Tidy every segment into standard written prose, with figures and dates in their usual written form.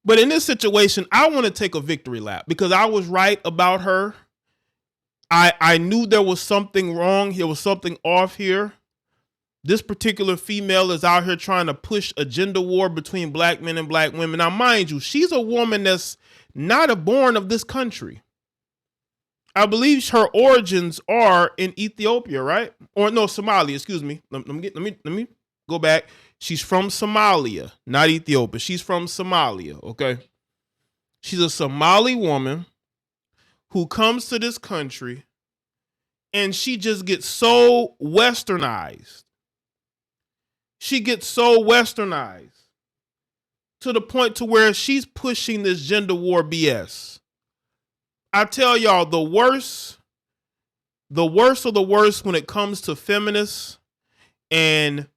But in this situation, I want to take a victory lap because I was right about her. I knew there was something wrong. There was something off here. This particular female is out here trying to push a gender war between black men and black women. Now, mind you, she's a woman that's not a born of this country. I believe her origins are in Ethiopia, right? Or no, Somalia. Excuse me. Let me go back. She's from Somalia, not Ethiopia. She's from Somalia. Okay. She's a Somali woman who comes to this country and she just gets so westernized. She gets so westernized to the point to where she's pushing this gender war BS. I tell y'all, the worst of the worst when it comes to feminists and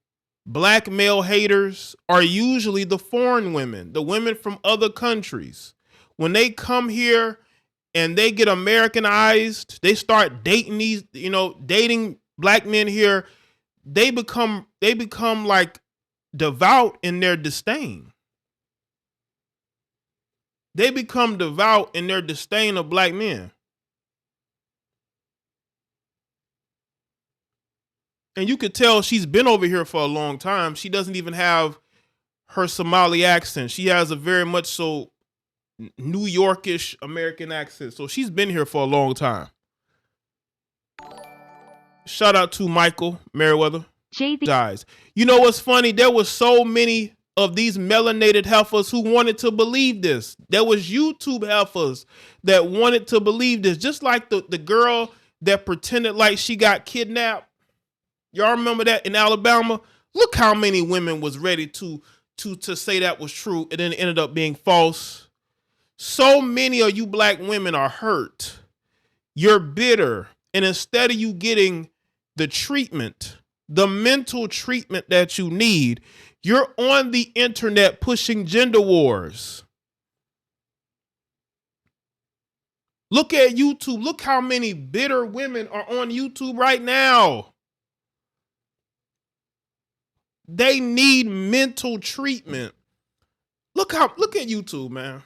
black male haters are usually the foreign women, the women from other countries. When they come here and they get Americanized, they start dating dating black men here, they become like devout in their disdain. They become devout in their disdain of black men. And you could tell she's been over here for a long time. She doesn't even have her Somali accent. She has a very much so New Yorkish American accent. So she's been here for a long time. Shout out to Michael Merriweather. Dies. You know what's funny? There was so many of these melanated heifers who wanted to believe this. There was YouTube heifers that wanted to believe this. Just like the girl that pretended like she got kidnapped. Y'all remember that in Alabama? Look how many women was ready to say that was true, and then it ended up being false. So many of you black women are hurt. You're bitter. And instead of you getting the treatment, the mental treatment that you need, you're on the internet pushing gender wars. Look at YouTube. Look how many bitter women are on YouTube right now. They need mental treatment. Look at YouTube, man.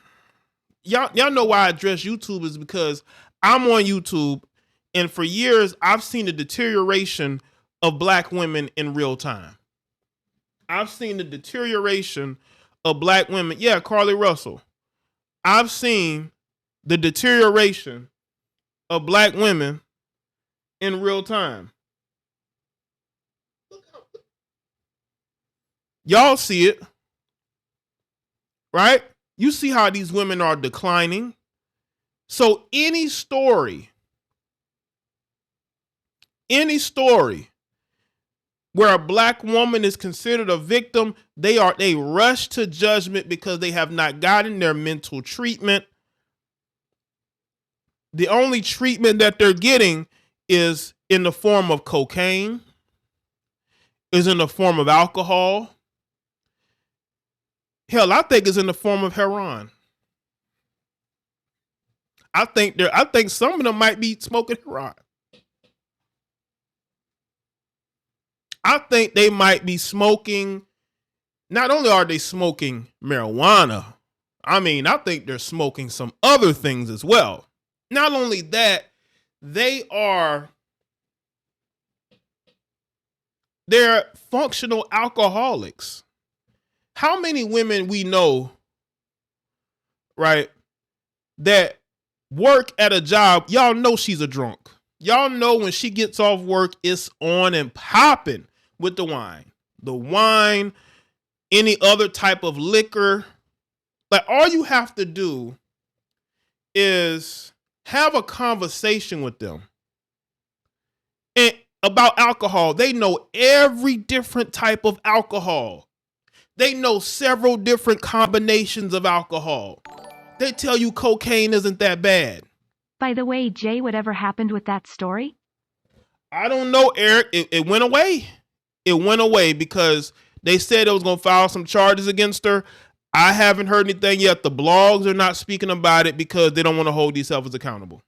Y'all know why I address YouTube is because I'm on YouTube, and for years I've seen the deterioration of black women in real time. I've seen the deterioration of black women. Yeah, Carly Russell. I've seen the deterioration of black women in real time. Y'all see it, right? You see how these women are declining. So any story where a black woman is considered a victim, they rush to judgment because they have not gotten their mental treatment. The only treatment that they're getting is in the form of cocaine, is in the form of alcohol. Hell, I think it's in the form of heroin. I think some of them might be smoking heroin. I think they might be smoking. Not only are they smoking marijuana, I think they're smoking some other things as well. Not only that, they're functional alcoholics. How many women we know, right, that work at a job, y'all know she's a drunk. Y'all know when she gets off work, it's on and popping with the wine. The wine, any other type of liquor. Like, all you have to do is have a conversation with them. And about alcohol, they know every different type of alcohol. They know several different combinations of alcohol. They tell you cocaine isn't that bad. By the way, Jay, whatever happened with that story? I don't know, Eric. It went away. It went away because they said it was going to file some charges against her. I haven't heard anything yet. The blogs are not speaking about it because they don't want to hold these heifers accountable.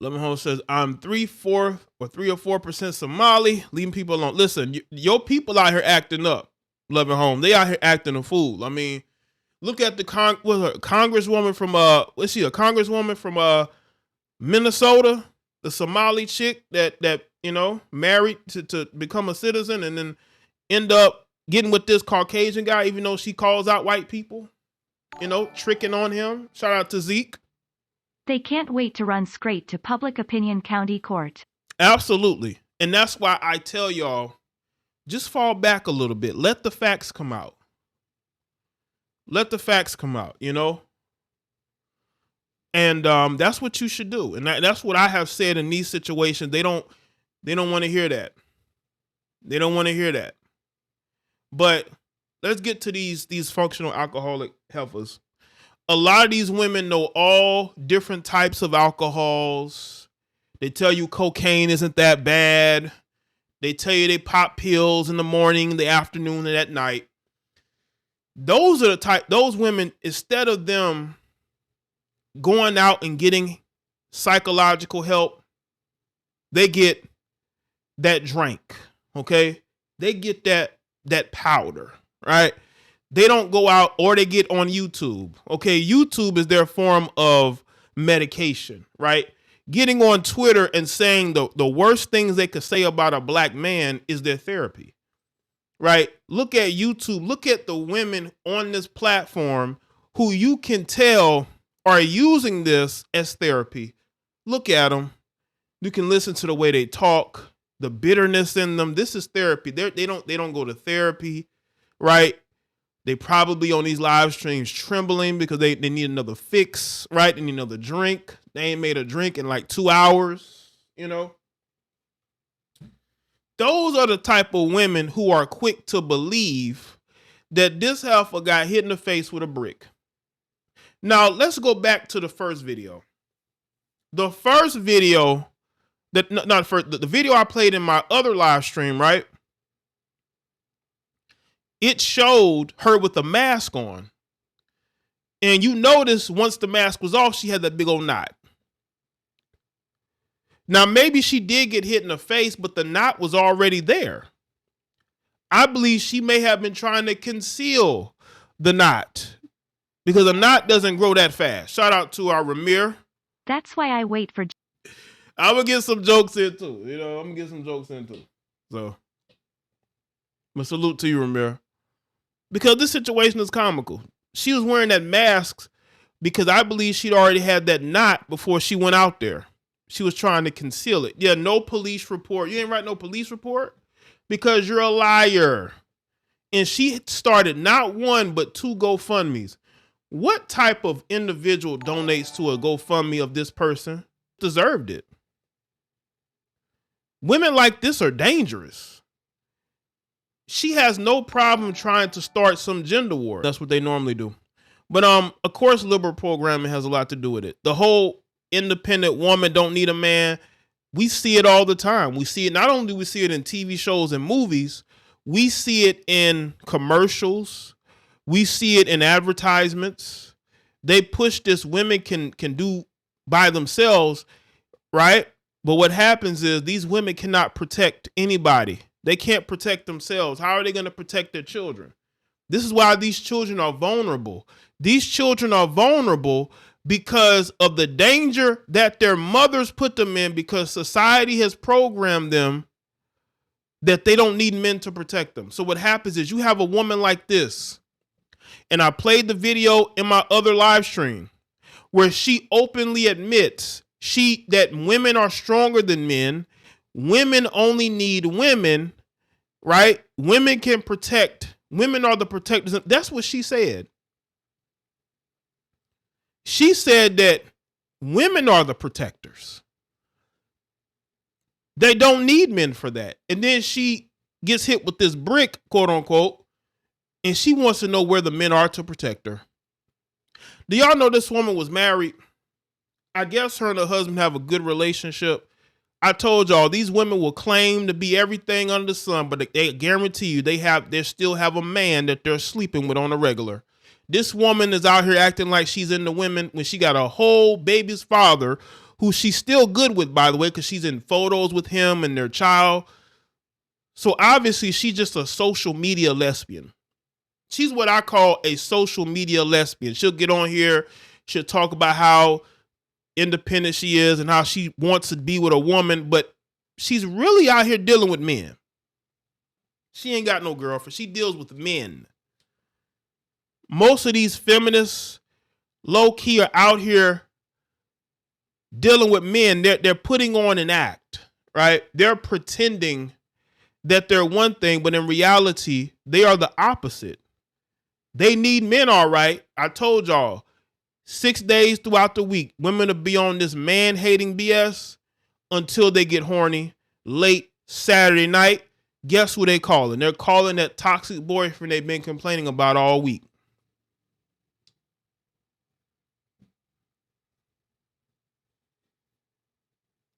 Lemon Hole says, I'm 3 or 4% Somali, leaving people alone. Listen, your people out here acting up, Loving Home. They out here acting a fool. I mean, Look at the congresswoman from what's she, a congresswoman from Minnesota, the Somali chick that married to become a citizen and then end up getting with this Caucasian guy, even though she calls out white people, tricking on him. Shout out to Zeke. They can't wait to run straight to public opinion county court. Absolutely. And that's why I tell y'all, just fall back a little bit. Let the facts come out. Let the facts come out, And that's what you should do. And that's what I have said in these situations. They don't want to hear that. They don't want to hear that. But let's get to these functional alcoholic heifers. A lot of these women know all different types of alcohols. They tell you cocaine isn't that bad. They tell you they pop pills in the morning, the afternoon, and at night. Those are those women, instead of them going out and getting psychological help, they get that drink, okay? They get that powder, right? They don't go out, or they get on YouTube, okay? YouTube is their form of medication, right? Getting on Twitter and saying the worst things they could say about a black man is their therapy, right? Look at YouTube. Look at the women on this platform who you can tell are using this as therapy. Look at them. You can listen to the way they talk, the bitterness in them. This is therapy. They don't go to therapy, right? They probably on these live streams trembling because they need another fix, right? They need another drink. They ain't made a drink in like 2 hours, Those are the type of women who are quick to believe that this heifer got hit in the face with a brick. Now, let's go back to the first video. The first video, the video I played in my other live stream, right? It showed her with a mask on. And you notice once the mask was off, she had that big old knot. Now, maybe she did get hit in the face, but the knot was already there. I believe she may have been trying to conceal the knot because a knot doesn't grow that fast. Shout out to our Ramir. That's why I wait for... I'm going to get some jokes in too. I'm going to get some jokes in too. So, I'm going to salute to you, Ramir. Because this situation is comical. She was wearing that mask because I believe she'd already had that knot before she went out there. She was trying to conceal it. Yeah, no police report. You ain't write no police report because you're a liar. And she started not one, but 2 GoFundMes. What type of individual donates to a GoFundMe of this person? Deserved it. Women like this are dangerous. She has no problem trying to start some gender war. That's what they normally do. But of course, liberal programming has a lot to do with it. The whole independent woman don't need a man. We see it all the time. We see it, not only do we see it in TV shows and movies, we see it in commercials. We see it in advertisements. They push this women can do by themselves, right? But what happens is these women cannot protect anybody. They can't protect themselves. How are they going to protect their children? This is why these children are vulnerable. These children are vulnerable because of the danger that their mothers put them in, because society has programmed them that they don't need men to protect them. So what happens is you have a woman like this, and I played the video in my other live stream where she openly admits that women are stronger than men. Women only need women, right? Women can protect. Women are the protectors. That's what she said. She said that women are the protectors. They don't need men for that. And then she gets hit with this brick, quote unquote, and she wants to know where the men are to protect her. Do y'all know this woman was married? I guess her and her husband have a good relationship. I told y'all these women will claim to be everything under the sun, but they guarantee you they still have a man that they're sleeping with on a regular. This woman is out here acting like she's into women when she got a whole baby's father who she's still good with, by the way, because she's in photos with him and their child. So obviously she's just a social media lesbian. She's what I call a social media lesbian. She'll get on here, she'll talk about how independent she is and how she wants to be with a woman, but she's really out here dealing with men. She ain't got no girlfriend. She deals with men. Most of these feminists, low key, are out here dealing with men. They're putting on an act, right? They're pretending that they're one thing, but in reality, they are the opposite. They need men, all right. I told y'all, 6 days throughout the week, women will be on this man-hating BS until they get horny. Late Saturday night, guess who they calling? They're calling that toxic boyfriend they've been complaining about all week.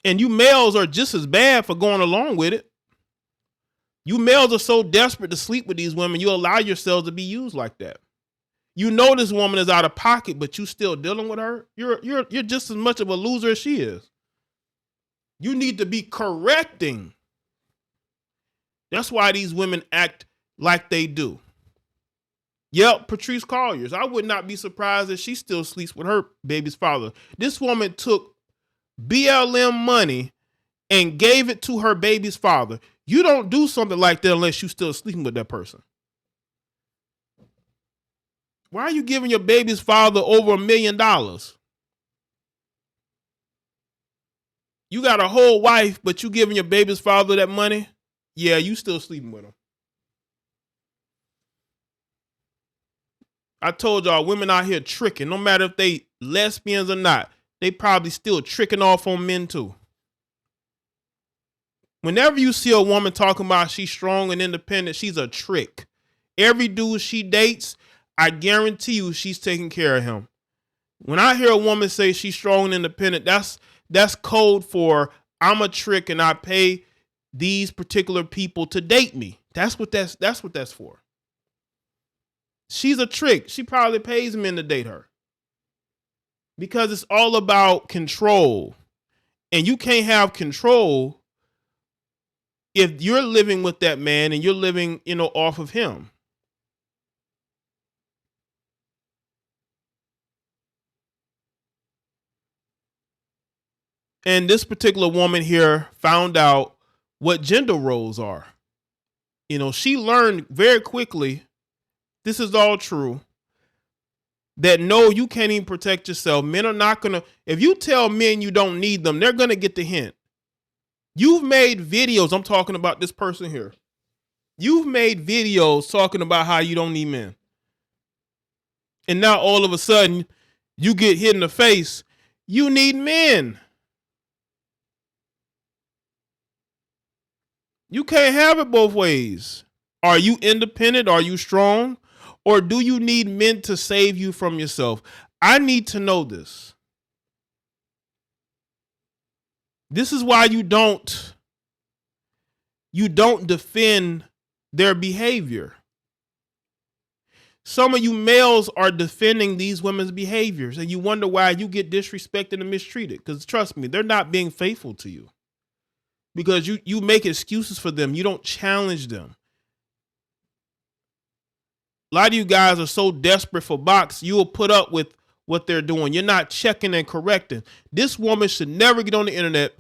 And you males are just as bad for going along with it. You males are so desperate to sleep with these women, you allow yourselves to be used like that. You know this woman is out of pocket, but you still dealing with her. You're just as much of a loser as she is. You need to be correcting. That's why these women act like they do. Yep, Patrice Colliers. I would not be surprised if she still sleeps with her baby's father. This woman took BLM money and gave it to her baby's father. You don't do something like that unless you're still sleeping with that person. Why are you giving your baby's father over $1 million? You got a whole wife, but you giving your baby's father that money? Yeah, you still sleeping with him. I told y'all, women out here tricking. No matter if they lesbians or not, they probably still tricking off on men too. Whenever you see a woman talking about she's strong and independent, she's a trick. Every dude she dates, I guarantee you she's taking care of him. When I hear a woman say she's strong and independent, that's code for I'm a trick and I pay these particular people to date me. That's what that's for. She's a trick. She probably pays men to date her. Because it's all about control. And you can't have control if you're living with that man and you're living, off of him. And this particular woman here found out what gender roles are. She learned very quickly, this is all true, that no, you can't even protect yourself. Men are not going to, if you tell men you don't need them, they're going to get the hint. You've made videos, I'm talking about this person here. You've made videos talking about how you don't need men. And now all of a sudden, you get hit in the face. You need men. You can't have it both ways. Are you independent? Are you strong? Or do you need men to save you from yourself? I need to know this. This is why you don't defend their behavior. Some of you males are defending these women's behaviors and you wonder why you get disrespected and mistreated. Because trust me, they're not being faithful to you. Because you make excuses for them. You don't challenge them. A lot of you guys are so desperate for box, you will put up with what they're doing. You're not checking and correcting. This woman should never get on the internet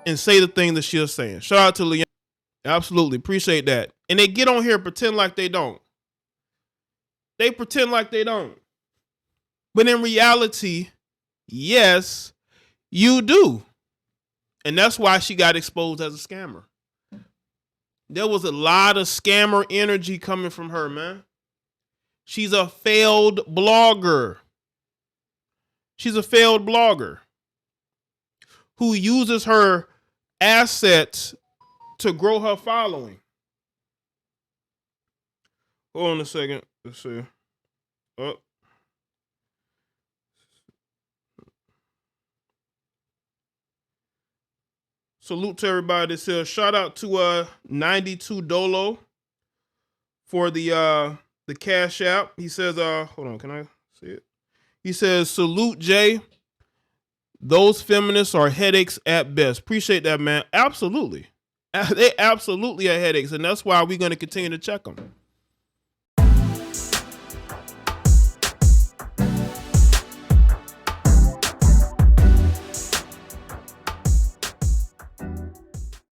and say the thing that she's saying. Shout out to Leanne. Absolutely. Appreciate that. And they get on here and pretend like they don't. They pretend like they don't. But in reality, yes, you do. And that's why she got exposed as a scammer. There was a lot of scammer energy coming from her, man. She's a failed blogger. She's a failed blogger who uses her assets to grow her following. Hold on a second. Let's see. Oh. Salute to everybody that says shout out to 92 Dolo for the Cash App. He says, hold on, can I see it? He says, salute Jaye. Those feminists are headaches at best. Appreciate that, man. Absolutely. They absolutely are headaches, and that's why we're going to continue to check them.